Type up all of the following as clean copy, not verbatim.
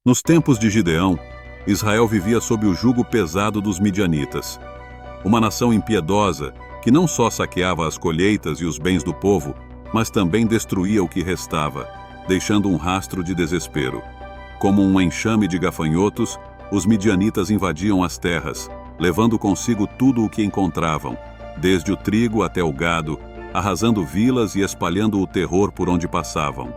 Nos tempos de Gideão, Israel vivia sob o jugo pesado dos midianitas. Uma nação impiedosa que não só saqueava as colheitas e os bens do povo, mas também destruía o que restava, deixando um rastro de desespero. Como um enxame de gafanhotos, os midianitas invadiam as terras, levando consigo tudo o que encontravam, desde o trigo até o gado, arrasando vilas e espalhando o terror por onde passavam.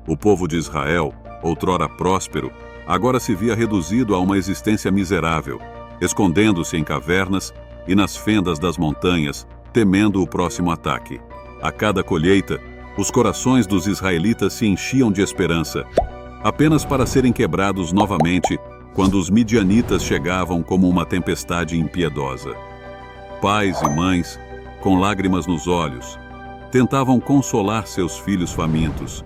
O povo de Israel, outrora próspero, agora se via reduzido a uma existência miserável, escondendo-se em cavernas e nas fendas das montanhas, temendo o próximo ataque. A cada colheita, os corações dos israelitas se enchiam de esperança, apenas para serem quebrados novamente quando os midianitas chegavam como uma tempestade impiedosa. Pais e mães, com lágrimas nos olhos, tentavam consolar seus filhos famintos,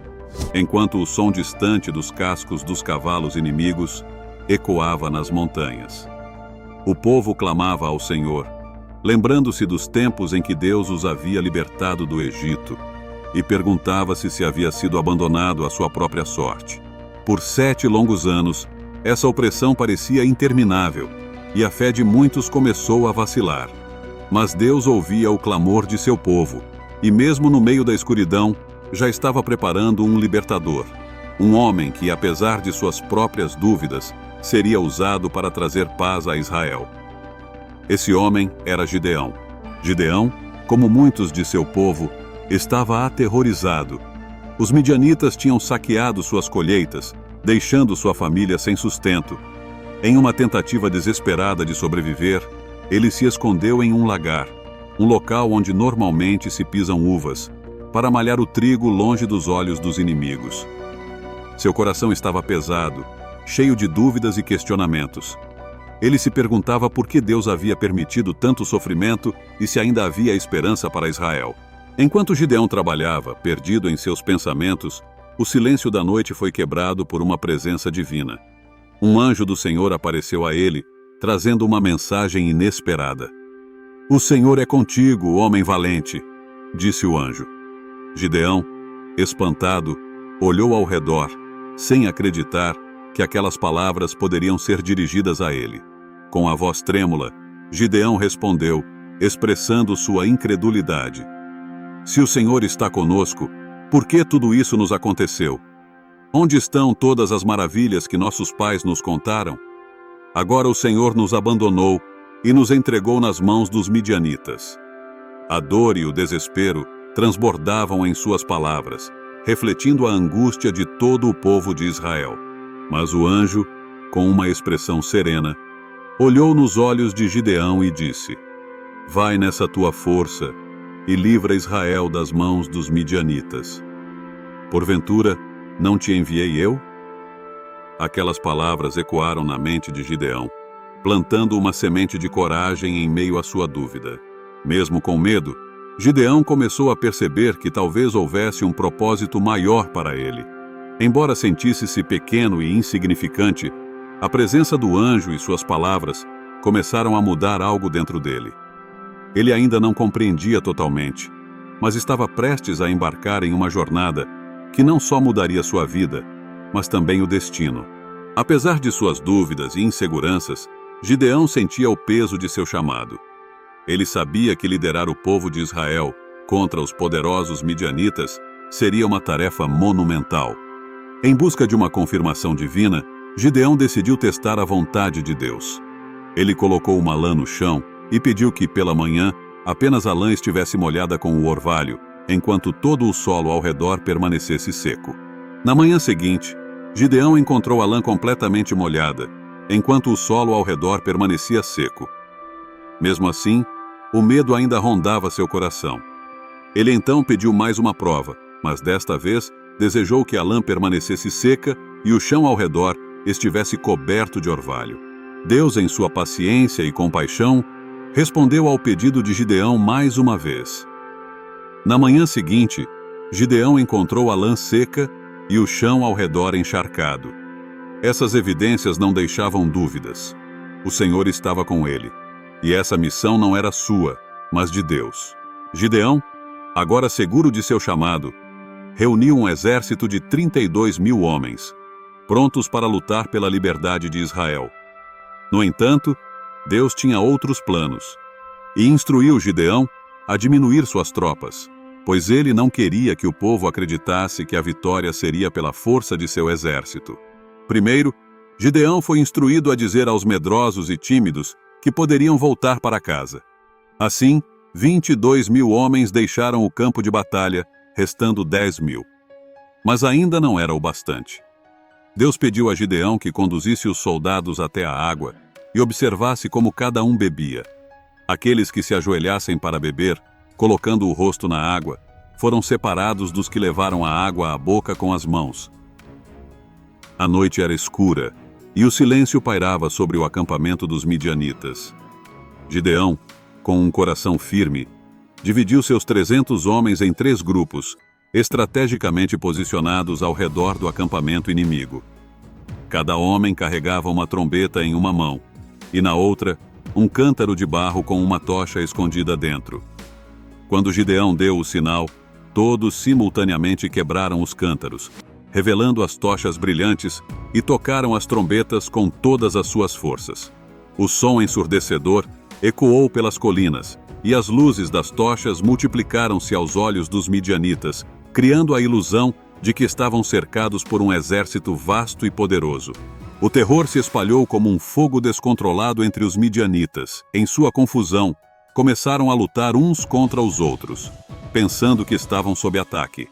enquanto o som distante dos cascos dos cavalos inimigos ecoava nas montanhas. O povo clamava ao Senhor, lembrando-se dos tempos em que Deus os havia libertado do Egito, e perguntava-se se havia sido abandonado à sua própria sorte. Por 7 longos anos, essa opressão parecia interminável, e a fé de muitos começou a vacilar. Mas Deus ouvia o clamor de seu povo, e mesmo no meio da escuridão, já estava preparando um libertador, um homem que, apesar de suas próprias dúvidas, seria usado para trazer paz a Israel. Esse homem era Gideão. Gideão, como muitos de seu povo, estava aterrorizado. Os midianitas tinham saqueado suas colheitas, deixando sua família sem sustento. Em uma tentativa desesperada de sobreviver, ele se escondeu em um lagar, um local onde normalmente se pisam uvas, para malhar o trigo longe dos olhos dos inimigos. Seu coração estava pesado, cheio de dúvidas e questionamentos. Ele se perguntava por que Deus havia permitido tanto sofrimento e se ainda havia esperança para Israel. Enquanto Gideão trabalhava, perdido em seus pensamentos, o silêncio da noite foi quebrado por uma presença divina. Um anjo do Senhor apareceu a ele, trazendo uma mensagem inesperada. "O Senhor é contigo, homem valente", disse o anjo. Gideão, espantado, olhou ao redor, sem acreditar que aquelas palavras poderiam ser dirigidas a ele. Com a voz trêmula, Gideão respondeu, expressando sua incredulidade: "Se o Senhor está conosco, por que tudo isso nos aconteceu? Onde estão todas as maravilhas que nossos pais nos contaram? Agora o Senhor nos abandonou e nos entregou nas mãos dos midianitas." A dor e o desespero transbordavam em suas palavras, refletindo a angústia de todo o povo de Israel. Mas o anjo, com uma expressão serena, olhou nos olhos de Gideão e disse: "Vai nessa tua força e livra Israel das mãos dos midianitas. Porventura, não te enviei eu?" Aquelas palavras ecoaram na mente de Gideão, plantando uma semente de coragem em meio à sua dúvida. Mesmo com medo, Gideão começou a perceber que talvez houvesse um propósito maior para ele. Embora sentisse-se pequeno e insignificante, a presença do anjo e suas palavras começaram a mudar algo dentro dele. Ele ainda não compreendia totalmente, mas estava prestes a embarcar em uma jornada que não só mudaria sua vida, mas também o destino. Apesar de suas dúvidas e inseguranças, Gideão sentia o peso de seu chamado. Ele sabia que liderar o povo de Israel contra os poderosos midianitas seria uma tarefa monumental. Em busca de uma confirmação divina, Gideão decidiu testar a vontade de Deus. Ele colocou uma lã no chão e pediu que, pela manhã, apenas a lã estivesse molhada com o orvalho, enquanto todo o solo ao redor permanecesse seco. Na manhã seguinte, Gideão encontrou a lã completamente molhada, enquanto o solo ao redor permanecia seco. Mesmo assim, o medo ainda rondava seu coração. Ele então pediu mais uma prova, mas desta vez desejou que a lã permanecesse seca e o chão ao redor estivesse coberto de orvalho. Deus, em sua paciência e compaixão, respondeu ao pedido de Gideão mais uma vez. Na manhã seguinte, Gideão encontrou a lã seca e o chão ao redor encharcado. Essas evidências não deixavam dúvidas. O Senhor estava com ele. E essa missão não era sua, mas de Deus. Gideão, agora seguro de seu chamado, reuniu um exército de 32.000 homens. prontos para lutar pela liberdade de Israel. No entanto, Deus tinha outros planos e instruiu Gideão a diminuir suas tropas, pois ele não queria que o povo acreditasse que a vitória seria pela força de seu exército. Primeiro, Gideão foi instruído a dizer aos medrosos e tímidos que poderiam voltar para casa. Assim, 22.000 homens deixaram o campo de batalha, restando 10.000. Mas ainda não era o bastante. Deus pediu a Gideão que conduzisse os soldados até a água e observasse como cada um bebia. Aqueles que se ajoelhassem para beber, colocando o rosto na água, foram separados dos que levaram a água à boca com as mãos. A noite era escura e o silêncio pairava sobre o acampamento dos midianitas. Gideão, com um coração firme, dividiu seus 300 homens em 3 grupos, estrategicamente posicionados ao redor do acampamento inimigo. Cada homem carregava uma trombeta em uma mão, e na outra, um cântaro de barro com uma tocha escondida dentro. Quando Gideão deu o sinal, todos simultaneamente quebraram os cântaros, revelando as tochas brilhantes, e tocaram as trombetas com todas as suas forças. O som ensurdecedor ecoou pelas colinas, e as luzes das tochas multiplicaram-se aos olhos dos midianitas, criando a ilusão de que estavam cercados por um exército vasto e poderoso. O terror se espalhou como um fogo descontrolado entre os midianitas. Em sua confusão, começaram a lutar uns contra os outros, pensando que estavam sob ataque.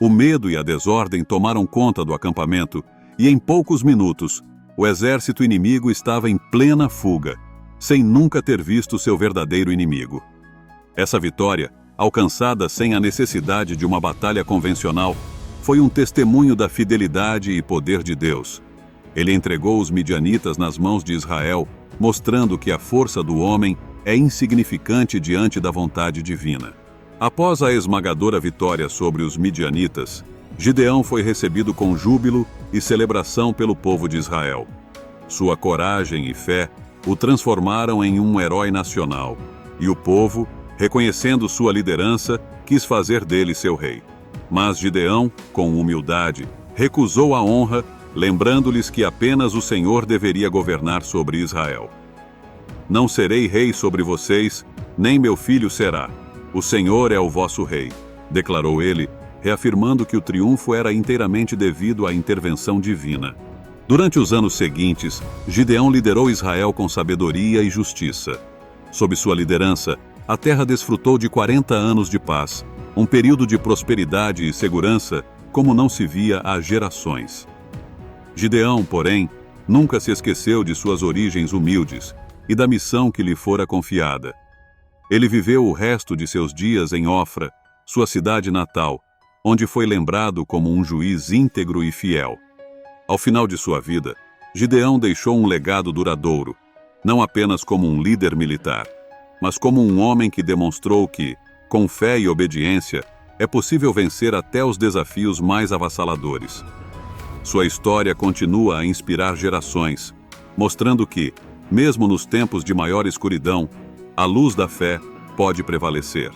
O medo e a desordem tomaram conta do acampamento e, em poucos minutos, o exército inimigo estava em plena fuga, sem nunca ter visto seu verdadeiro inimigo. Essa vitória, alcançada sem a necessidade de uma batalha convencional, foi um testemunho da fidelidade e poder de Deus. Ele entregou os midianitas nas mãos de Israel, mostrando que a força do homem é insignificante diante da vontade divina. Após a esmagadora vitória sobre os midianitas, Gideão foi recebido com júbilo e celebração pelo povo de Israel. Sua coragem e fé o transformaram em um herói nacional, e o povo, reconhecendo sua liderança, quis fazer dele seu rei. Mas Gideão, com humildade, recusou a honra, lembrando-lhes que apenas o Senhor deveria governar sobre Israel. Não serei rei sobre vocês, nem meu filho será. O Senhor é o vosso rei, declarou ele, reafirmando que o triunfo era inteiramente devido à intervenção divina. Durante os anos seguintes, Gideão liderou Israel com sabedoria e justiça. Sob sua liderança, a terra desfrutou de 40 anos de paz, um período de prosperidade e segurança como não se via há gerações. Gideão, porém, nunca se esqueceu de suas origens humildes e da missão que lhe fora confiada. Ele viveu o resto de seus dias em Ofra, sua cidade natal, onde foi lembrado como um juiz íntegro e fiel. Ao final de sua vida, Gideão deixou um legado duradouro, não apenas como um líder militar, mas como um homem que demonstrou que, com fé e obediência, é possível vencer até os desafios mais avassaladores. Sua história continua a inspirar gerações, mostrando que, mesmo nos tempos de maior escuridão, a luz da fé pode prevalecer.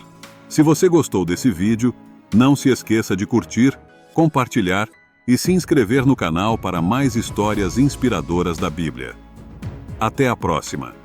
Se você gostou desse vídeo, não se esqueça de curtir, compartilhar e se inscrever no canal para mais histórias inspiradoras da Bíblia. Até a próxima!